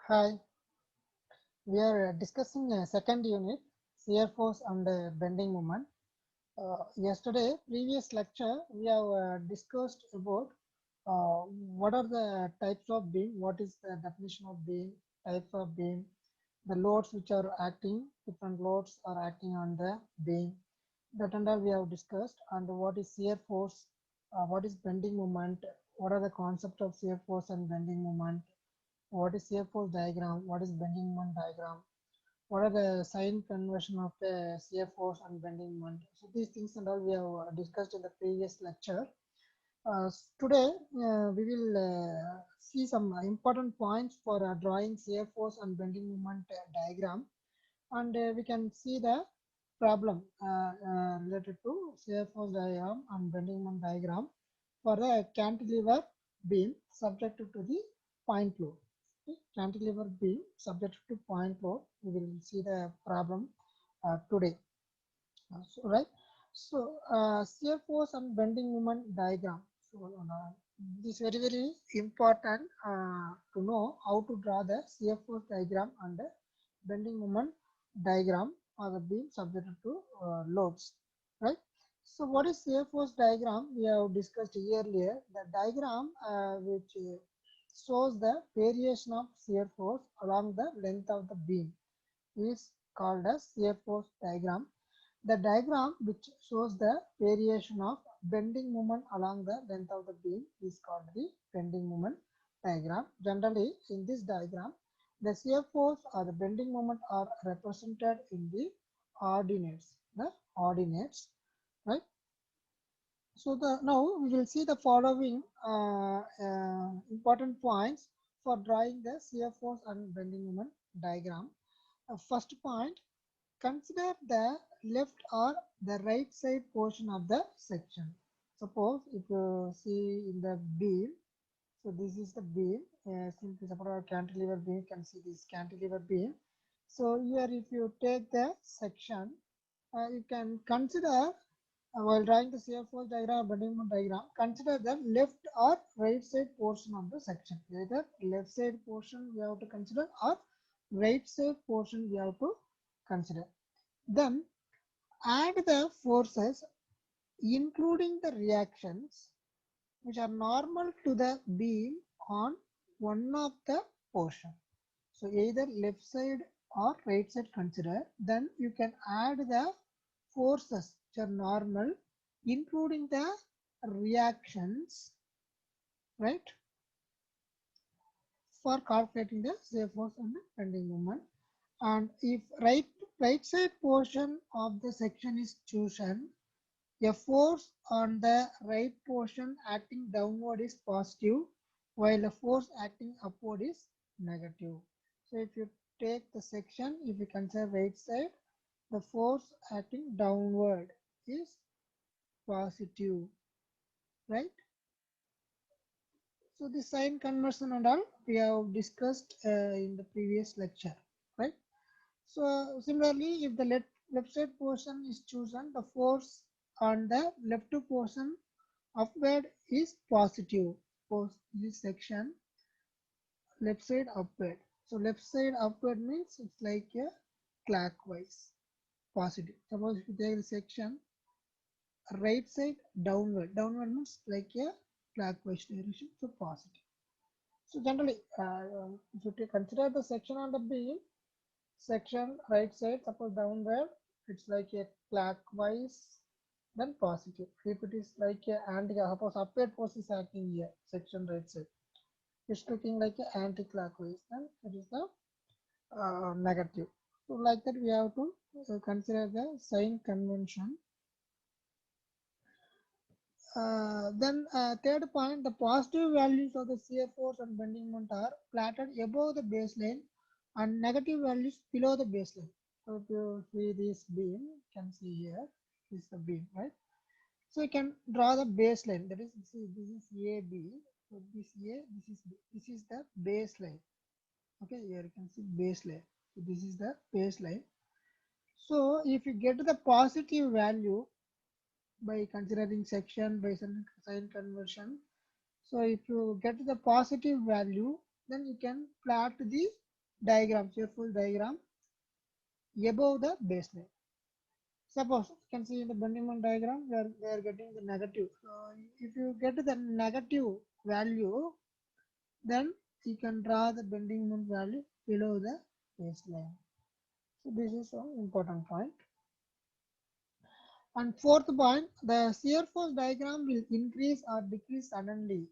Hi, we are discussing second unit, shear force and bending moment. Yesterday, previous lecture, we have discussed about what are the types of beam, what is the definition of beam, types of beam, the loads which are acting, different loads are acting on the beam. That and all we have discussed, and what is shear force, what is bending moment, what are the concept of shear force and bending moment, what is shear force diagram, what is bending moment diagram, what are the sign conversion of the shear force and bending moment. So these things and all we have discussed in the previous lecture. Today we will see some important points for drawing shear force and bending moment diagram, and we can see the problem related to shear force diagram and bending moment diagram for a cantilever beam subjected to the point load. Okay, cantilever beam subjected to point load. We will see the problem today. Right. So shear force and bending moment diagram. So this is very important to know how to draw the shear force diagram and the bending moment diagram for the beam subjected to loads. Right. So what is shear force diagram? We have discussed earlier. The diagram which shows the variation of shear force along the length of the beam is called as shear force diagram. The diagram which shows the variation of bending moment along the length of the beam is called the bending moment diagram. Generally, in this diagram, the shear force or the bending moment are represented in the ordinates. Right? So now we will see the following important points for drawing the shear force and bending moment diagram. First point, consider the left or the right side portion of the section. Suppose if you see in the beam, so this is the beam. Since we support our cantilever beam, you can see this cantilever beam. So here, if you take the section, you can consider while drawing the shear force diagram, bending moment diagram, consider the left or right side portion of the section. Either left side portion we have to consider or right side portion we have to consider. Then add the forces including the reactions which are normal to the beam on one of the portion. So either left side or right side consider. Then you can add the forces which are normal including the reactions, right, for calculating the shear force and the bending moment. And if right side portion of the section is chosen, a force on the right portion acting downward is positive, while a force acting upward is negative. So if you take the section, if you consider right side, the force acting downward is positive, right? So the sign conversion and all we have discussed in the previous lecture, right? So similarly, if the left side portion is chosen, the force on the left portion upward is positive. Suppose this section left side upward. So left side upward means it's like a clockwise positive. Suppose if you take the section right side downward, downward means like a clockwise direction, so positive. So generally, if you consider the section on the beam, section right side, suppose downward, it's like a clockwise, then positive. If it is like a anti, suppose upward force is acting here, section right side, it's looking like a anti-clockwise, then it is the negative. So like that, we have to consider the sign convention. Then third point, the positive values of the shear force and bending moment are plotted above the baseline and negative values below the baseline. So if you see this beam, you can see here, this is the beam, right? So you can draw the baseline. That is, see, this is AB. So this A, this is B. This is the baseline. Okay, here you can see baseline. So this is the baseline. So if you get the positive value by considering section by sign conversion, so if you get the positive value, then you can plot the diagram, shear force diagram above the baseline. Suppose you can see in the bending moment diagram where they are getting the negative. So if you get the negative value, then you can draw the bending moment value below the baseline. So this is an important point. And fourth point, the shear force diagram will increase or decrease suddenly.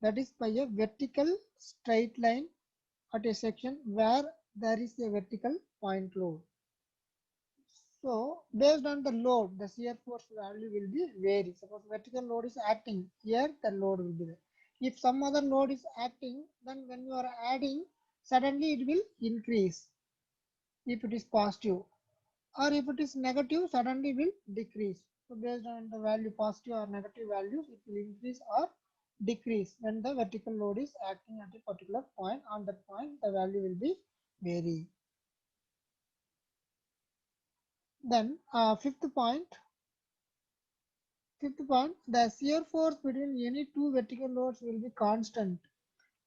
That is by a vertical straight line at a section where there is a vertical point load. So based on the load, the shear force value will be vary. Suppose vertical load is acting, here the load will be there. If some other load is acting, then when you are adding, suddenly it will increase if it is positive. Or if it is negative, suddenly will decrease. So based on the value positive or negative values, it will increase or decrease when the vertical load is acting at a particular point. On that point, the value will be vary. Then fifth point, the shear force between any two vertical loads will be constant,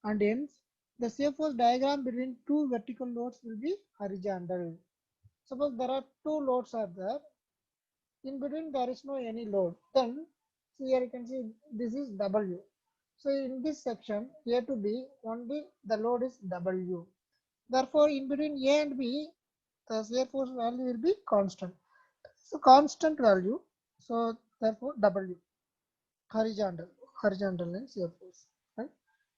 and hence the shear force diagram between two vertical loads will be horizontal. Suppose there are two loads are there. In between there is no any load, then here you can see this is W. So in this section A to B only the load is W. Therefore in between A and B the shear force value will be constant. So constant value, so therefore W, horizontal line shear force, right?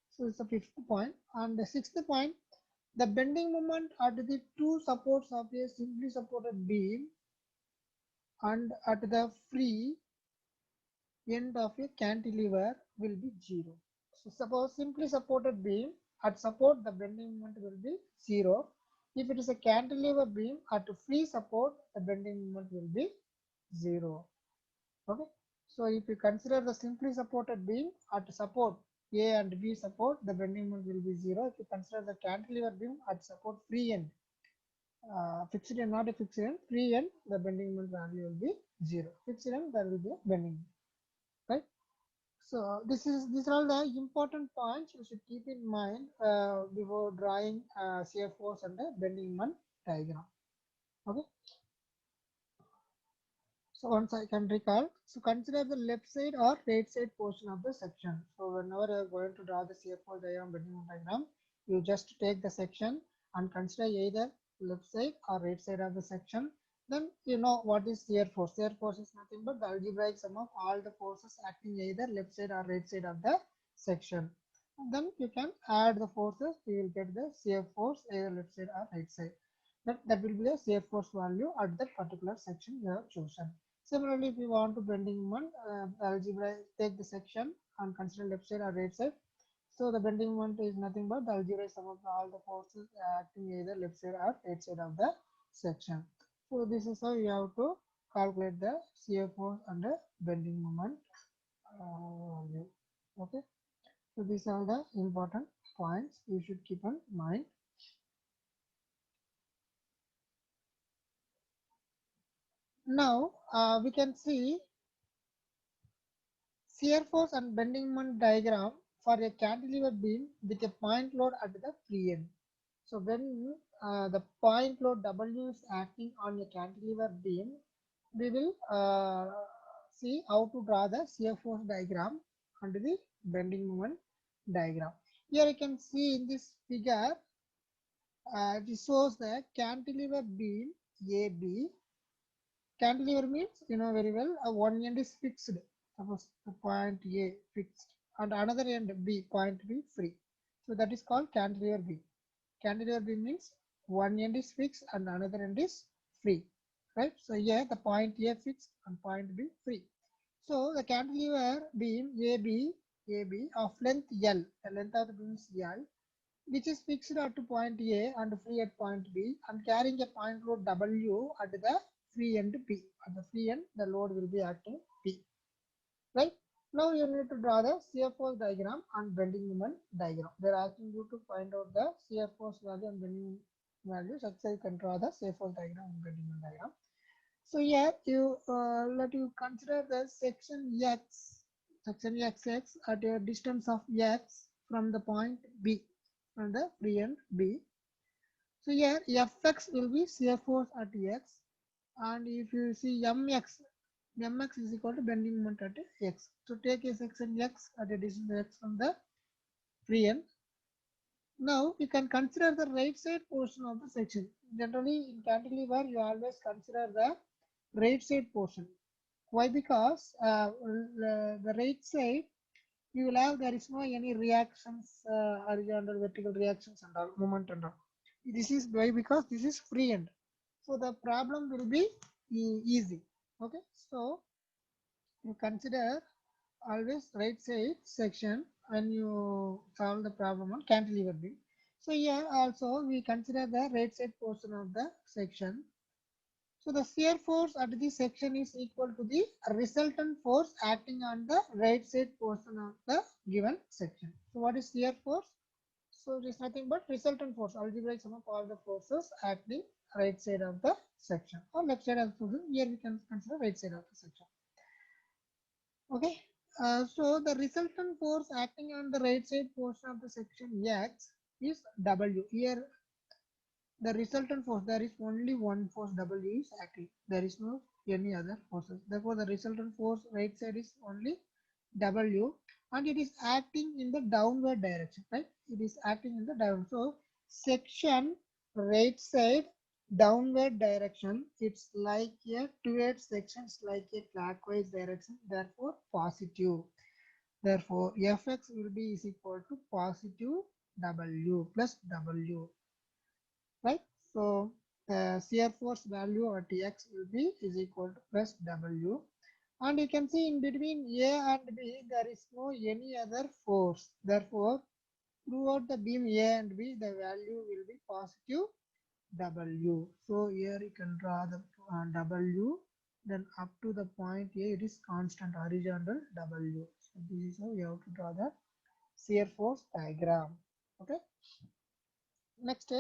So it's the fifth point. And the sixth point, the bending moment at the two supports of a simply supported beam and at the free end of a cantilever will be 0. So suppose simply supported beam at support the bending moment will be 0. If it is a cantilever beam at free support the bending moment will be 0. Okay. So if you consider the simply supported beam at support A and B support the bending moment will be 0. If you consider the cantilever beam at support free end, fixed end not a fixed end, free end the bending moment value will be 0. Fixed end there will be a bending moment, right? So these are all the important points you should keep in mind before drawing shear force and the bending moment diagram. Okay. So once I can recall, so consider the left side or right side portion of the section. So whenever you are going to draw the shear force diagram, bending moment diagram, you just take the section and consider either left side or right side of the section. Then you know what is shear force. Shear force is nothing but the algebraic sum of all the forces acting either left side or right side of the section. And then you can add the forces, you will get the shear force either left side or right side. That will be the shear force value at that particular section you have chosen. Similarly, if you want to bending moment, algebra, take the section and consider left side or right side. So the bending moment is nothing but the algebra sum of all the forces acting either left side or right side of the section. So this is how you have to calculate the shear force and the bending moment value. Okay. So these are the important points you should keep in mind. Now we can see shear force and bending moment diagram for a cantilever beam with a point load at the free end. So when the point load W is acting on a cantilever beam, we will see how to draw the shear force diagram and the bending moment diagram. Here you can see in this figure, it shows the cantilever beam AB. Cantilever means you know very well, one end is fixed, suppose the point A fixed and another end B, point B free. So that is called cantilever beam. Cantilever beam means one end is fixed and another end is free, right? So here the point A fixed and point B free. So the cantilever beam AB of length L, the length of the beam is L, which is fixed at point A and free at point B and carrying a point load W at the free end P. At the free end, the load will be acting P. Right? Now you need to draw the shear force diagram and bending moment diagram. They are asking you to find out the shear force value and bending value. Such that you can draw the shear force diagram and bending moment diagram. So here you let you consider the section XX at a distance of X from the point B, from the free end B. So here Fx will be shear force at x, and if you see mx is equal to bending moment at x. So take a section x at a distance x from the free end. Now you can consider the right side portion of the section. Generally in cantilever you always consider the right side portion. Why? Because the right side you will have, there is no any reactions, horizontal vertical reactions and all, moment and all. This is why, because this is free end, so the problem will be easy. Okay, so you consider always right side section when you solve the problem on cantilever beam. So here also we consider the right side portion of the section. So the shear force at this section is equal to the resultant force acting on the right side portion of the given section. So what is shear force? So it is nothing but resultant force, algebraic sum of all the forces acting right side of the section or left side of the section. Here we can consider right side of the section. Okay. So the resultant force acting on the right side portion of the section X is W. Here the resultant force, there is only one force W is acting. There is no any other forces. Therefore, the resultant force right side is only W, and it is acting in the downward direction, right? It is acting in the down. So section right side downward direction, it's like a towards sections like a clockwise direction, therefore positive. Therefore, Fx will be is equal to positive W plus W, right? So shear force value at x will be is equal to plus W, and you can see in between A and B there is no any other force. Therefore, throughout the beam A and B the value will be positive W. So here you can draw the W, then up to the point A it is constant horizontal W. So this is how you have to draw the shear force diagram. Okay. Next,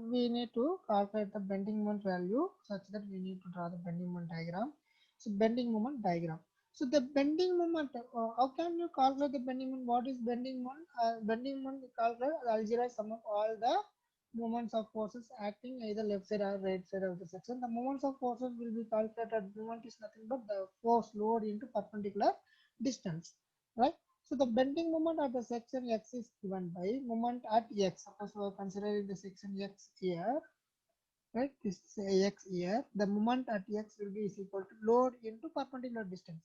we need to calculate the bending moment value such that we need to draw the bending moment diagram. So bending moment diagram. So the bending moment, how can you calculate the bending moment? What is bending moment? Bending moment we calculate the algebraic sum of all the moments of forces acting either left side or right side of the section. The moments of forces will be calculated. Moment is nothing but the force load into perpendicular distance, right? So the bending moment at the section X is given by moment at X. Suppose we are considering the section X here, right? This is X here. The moment at X will be is equal to load into perpendicular distance.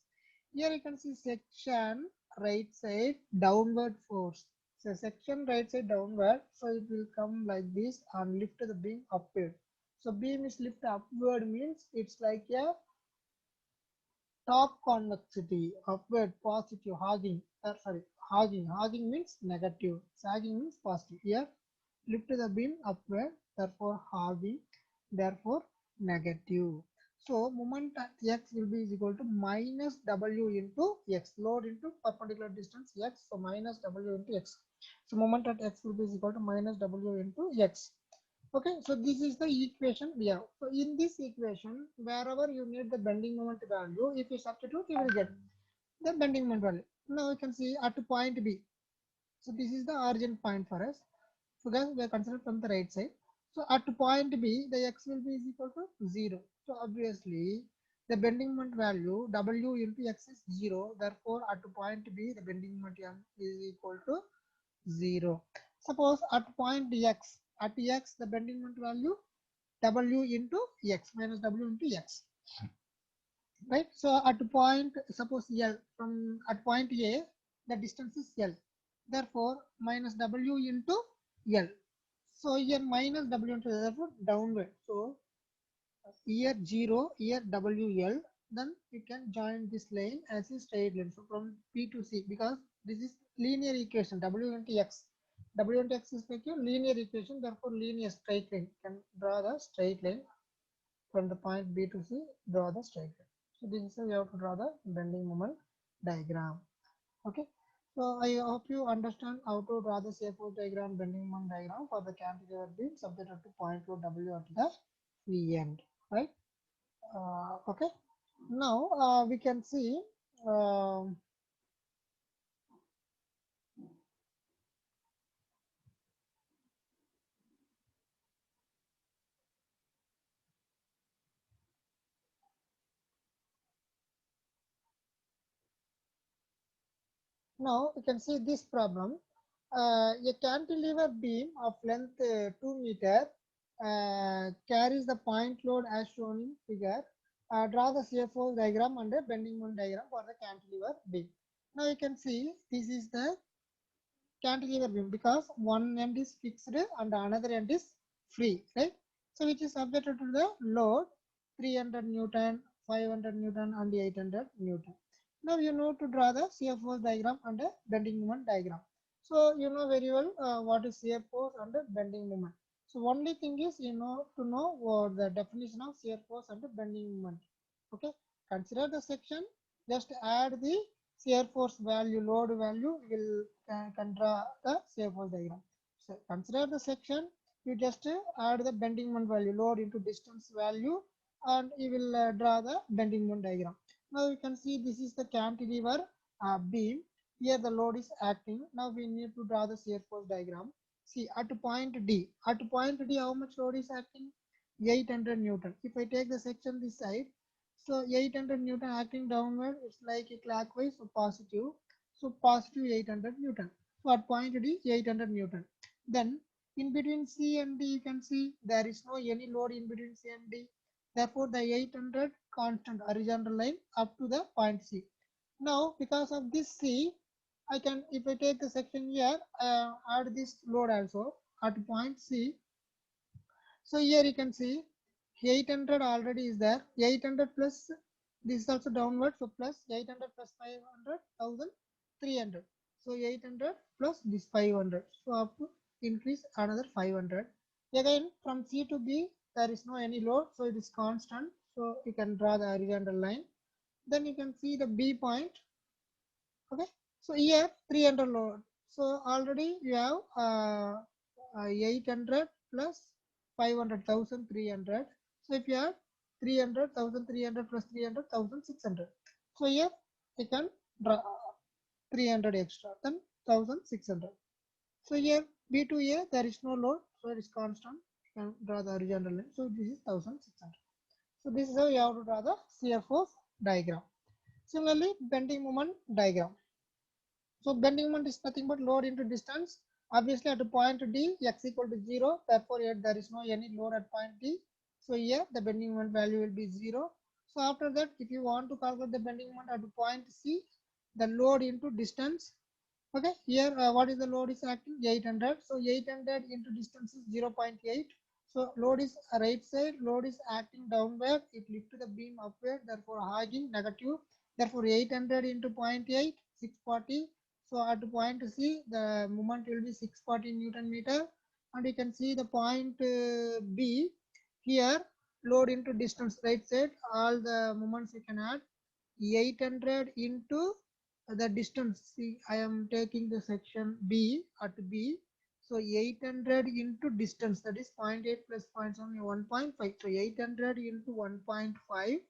Here you can see section right side downward force. So section right side downward, so it will come like this and lift the beam upward. So beam is lift upward means it's like a top convexity, upward, positive, hogging, hogging means negative, sagging means positive. Here, lift the beam upward, therefore hogging, therefore negative. So, moment at x will be is equal to minus w into x, load into perpendicular distance x, so minus w into x. So, moment at x will be is equal to minus w into x. Okay, so this is the equation we have. So in this equation, wherever you need the bending moment value, if you substitute, you will get the bending moment value. Now you can see at point B. So this is the origin point for us. So guys, we are considered from the right side. So at point B, the x will be is equal to 0. So obviously, the bending moment value W into x is 0. Therefore, at point B, the bending moment is equal to 0. Suppose at point x the bending moment value W into x minus W into x, right? So at point, suppose L, from at point A the distance is L, therefore minus W into L. So here minus W into, therefore downward. So here 0, here WL, then you can join this line as a straight line. So from P to C, because this is linear equation, W into X. W into X is like a linear equation, therefore linear straight line. You can draw the straight line from the point B to C, draw the straight line. So this is how you have to draw the bending moment diagram. Okay. So I hope you understand how to draw the shear force diagram, bending moment diagram for the cantilever beam subjected to point load W at the V end, right? Okay, now we can see um, Now you can see this problem. A cantilever beam of length 2 meter carries the point load as shown in figure. Draw the shear force diagram and a bending moment diagram for the cantilever beam. Now you can see this is the cantilever beam because one end is fixed and another end is free, right? So which is subjected to the load 300 Newton, 500 Newton and 800 Newton. Now you know to draw the shear force diagram and a bending moment diagram. So you know very well what is shear force and bending moment. So only thing is you know to know what the definition of shear force and bending moment. Okay, consider the section. Just add the shear force value, load value. Will can draw the shear force diagram. So consider the section. You just add the bending moment value, load into distance value, and you will draw the bending moment diagram. Now you can see this is the cantilever beam. Here the load is acting. Now we need to draw the shear force diagram. See at point D. At point D, how much load is acting? 800 Newton. If I take the section this side, so 800 Newton acting downward, it's like a clockwise, so positive. So positive 800 Newton. So at point D, 800 Newton. Then in between C and D, you can see there is no any load in between C and D. Therefore, the 800 constant horizontal line up to the point C. Now, because of this C, I can, if I take the section here, add this load also at point C. So here you can see 800 already is there. 800 plus this is also downward. So plus 800 plus 500, 1300. So 800 plus this 500. So up to increase another 500. Again from C to B there is no any load. So it is constant. So you can draw the horizontal line. Then you can see the B point. Okay. So here 300 load. So already you have 800 plus 500,000 300. So if you have 300,300 plus 300,600. So here you can draw 300 extra, then 1,600. So here B2A there is no load, so it is constant. You can draw the horizontal line. So this is 1,600. So this is how you have to draw the shear force diagram. Similarly, bending moment diagram. So bending moment is nothing but load into distance. Obviously at point D, x equal to 0. Therefore here there is no any load at point D. So here the bending moment value will be 0. So after that, if you want to calculate the bending moment at point C, the load into distance. Okay, here what is the load is acting? 800. So 800 into distance is 0.8. So load is right side, load is acting downward. It lifts the beam upward, therefore hogging negative. Therefore 800 into 0.8, 640. So at point C, the moment will be 640 Newton meter. And you can see the point B here, load into distance right side. All the moments you can add 800 into the distance. See, I am taking the section B at B. So 800 into distance, that is 0.8 plus 0.7, 1.5. So 800 into 1.5.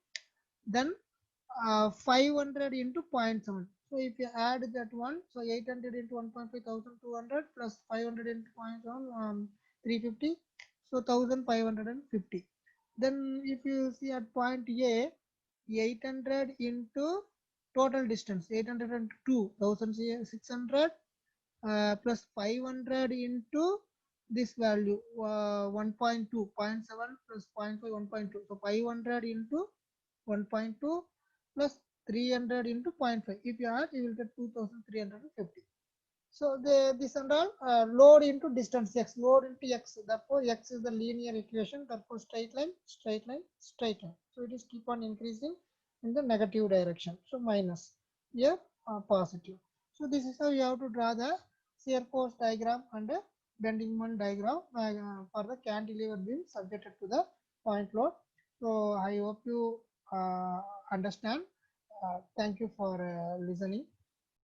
Then 500 into 0.7. So if you add that one, so 800 into 1.5, 1200 plus 500 into 0.7, 350. So 1550. Then if you see at point A, 800 into total distance, 802, 1600 plus 500 into this value 1.2, 0.7 plus 0.5, 1.2. So 500 into 1.2 plus 300 into 0.5. If you add, you will get 2350. So this and all load into distance x, load into x. Therefore, x is the linear equation. Therefore, straight line, straight line, straight line. So it is keep on increasing in the negative direction. So minus here positive. So this is how you have to draw the shear force diagram and a bending moment diagram for the cantilever beam subjected to the point load. So I hope you understand. Thank you for listening.